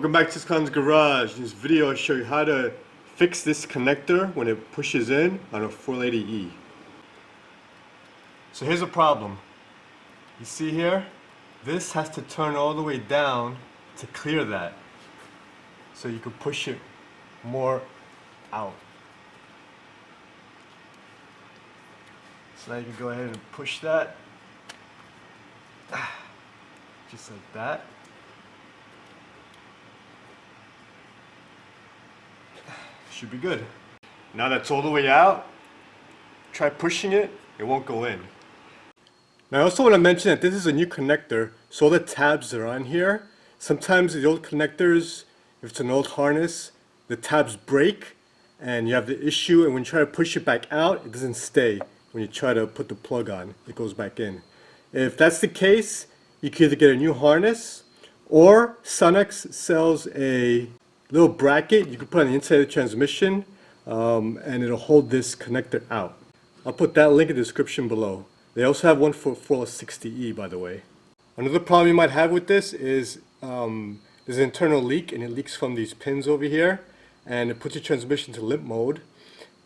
Welcome back to Skan's Garage. In this video I'll show you how to fix this connector when it pushes in on a 480E. So here's a problem. You see here? This has to turn all the way down to clear that. So you can push it more out. So now you can go ahead and push that. Just like that. Should be good. Now that's all the way out, try pushing it, it won't go in. Now I also want to mention that this is a new connector, so all the tabs that are on here, sometimes the old connectors, if it's an old harness, the tabs break and you have the issue, and when you try to push it back out, it doesn't stay. When you try to put the plug on, it goes back in. If that's the case, you can either get a new harness, or Sonnax sells a little bracket you can put on the inside of the transmission, and it'll hold this connector out. I'll put that link in the description below. They also have one for 460E, by the way. Another problem you might have with this is there's an internal leak, and it leaks from these pins over here, and it puts your transmission to limp mode.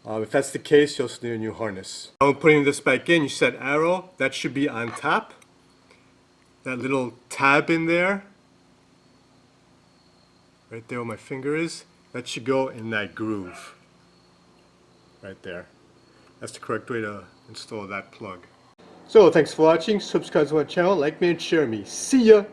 If that's the case, you also need a new harness. Now when putting this back in, you set arrow, that should be on top. That little tab in there, right there where my finger is, that should go in that groove. Right there. That's the correct way to install that plug. So thanks for watching, subscribe to my channel, like me and share me. See ya!